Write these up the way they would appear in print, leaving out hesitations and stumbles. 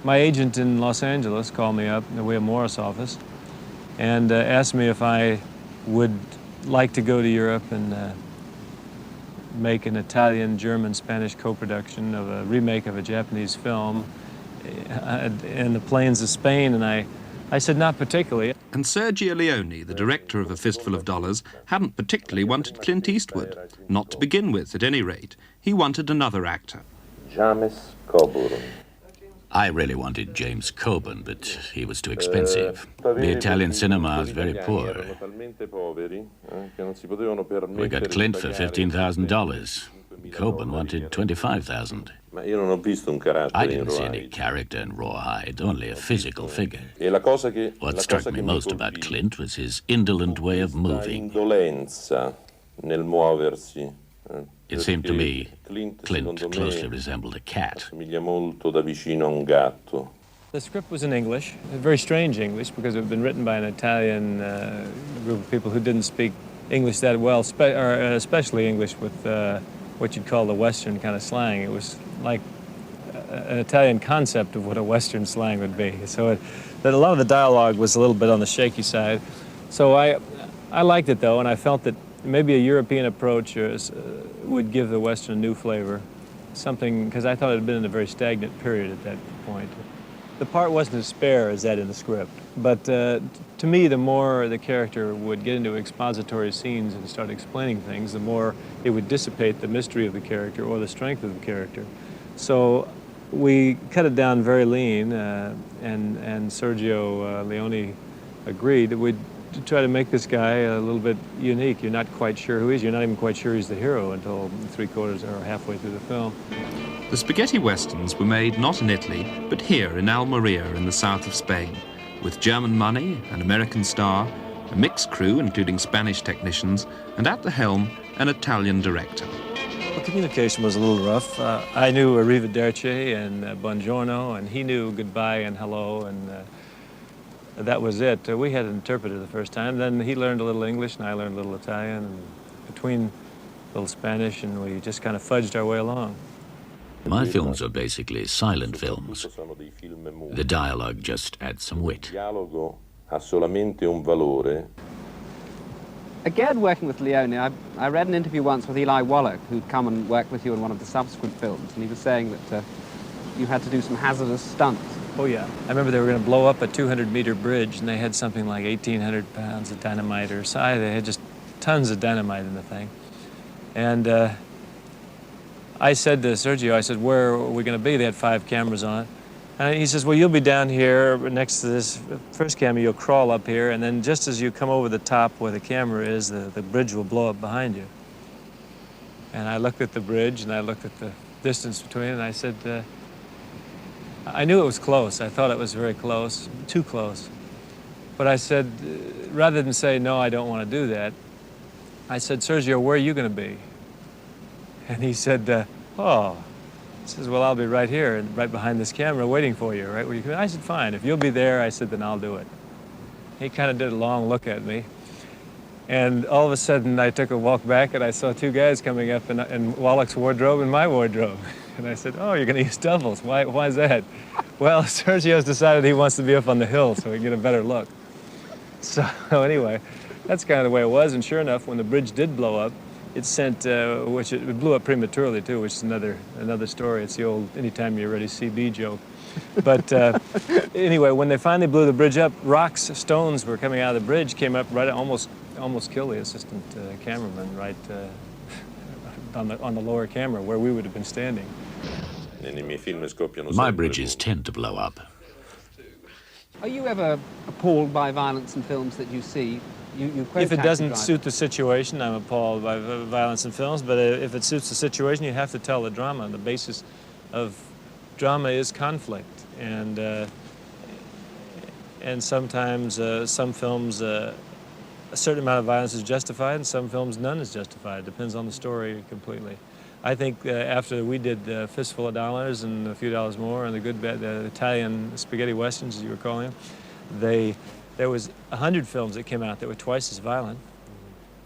My agent in Los Angeles called me up in the William Morris office and asked me if I would like to go to Europe and make an Italian, German, Spanish co-production of a remake of a Japanese film in the plains of Spain, and I said not particularly. And Sergio Leone, the director of A Fistful of Dollars, hadn't particularly wanted Clint Eastwood. Not to begin with, at any rate. He wanted another actor. I really wanted James Coburn, but he was too expensive. The Italian cinema is very poor. We got Clint for $15,000. Coburn wanted $25,000. I didn't see any character in Rawhide, only a physical figure. What struck me most about Clint was his indolent way of moving. It seemed to me Clint closely resembled a cat. The script was in English, very strange English, because it had been written by an Italian group of people who didn't speak English that well, especially English with what you'd call the Western kind of slang. It was like an Italian concept of what a Western slang would be. So that a lot of the dialogue was a little bit on the shaky side. So I liked it, though, and I felt that maybe a European approach would give the Western a new flavor, something, because I thought it had been in a very stagnant period at that point. The part wasn't as spare as that in the script, but to me, the more the character would get into expository scenes and start explaining things, the more it would dissipate the mystery of the character or the strength of the character. So we cut it down very lean, and Sergio Leone agreed that we'd try to make this guy a little bit unique. You're not quite sure who he is. You're not even quite sure he's the hero until three-quarters or halfway through the film. The spaghetti westerns were made not in Italy, but here in Almeria in the south of Spain, with German money, an American star, a mixed crew including Spanish technicians, and at the helm, an Italian director. Well, communication was a little rough. I knew arrivederci and buongiorno, and he knew goodbye and hello, and that was it. We had an interpreter the first time. Then he learned a little English, and I learned a little Italian, and between a little Spanish, and we just kind of fudged our way along. My films are basically silent films. The dialogue just adds some wit. Again, working with Leone, I read an interview once with Eli Wallach, who'd come and work with you in one of the subsequent films, and he was saying that you had to do some hazardous stunts. Oh, yeah. I remember they were going to blow up a 200-meter bridge, and they had something like 1,800 pounds of dynamite or so. They had just tons of dynamite in the thing. And I said to Sergio, I said, where are we going to be? They had 5 cameras on it. And he says, well, you'll be down here next to this first camera. You'll crawl up here, and then just as you come over the top where the camera is, the bridge will blow up behind you. And I looked at the bridge, and I looked at the distance between it, and I said, I knew it was close. I thought it was very close, too close. But I said, rather than say, no, I don't want to do that, I said, Sergio, where are you going to be? And he said, oh. He says, well, I'll be right here, and right behind this camera, waiting for you, right where you come in. I said, fine. If you'll be there, I said, then I'll do it. He kind of did a long look at me. And all of a sudden, I took a walk back, and I saw 2 guys coming up in Wallach's wardrobe and my wardrobe. And I said, oh, you're going to use doubles. Why is that? Well, Sergio's decided he wants to be up on the hill so he can get a better look. So anyway, that's kind of the way it was. And sure enough, when the bridge did blow up, it sent, which it blew up prematurely, too, which is another story. It's the old anytime you're ready CB joke. But anyway, when they finally blew the bridge up, rocks, stones were coming out of the bridge, came up right, almost killed the assistant cameraman right on the lower camera where we would have been standing. My bridges tend to blow up. Are you ever appalled by violence in films that you see? You if it doesn't suit the situation, I'm appalled by violence in films, but if it suits the situation, you have to tell the drama. The basis of drama is conflict, and sometimes some films a certain amount of violence is justified, and some films none is justified. It depends on the story completely. I think after we did Fistful of Dollars and A Few Dollars More and the Italian spaghetti westerns, as you were calling them, there was 100 films that came out that were twice as violent,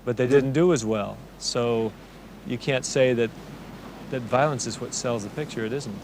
but they didn't do as well. So you can't say that violence is what sells the picture. It isn't.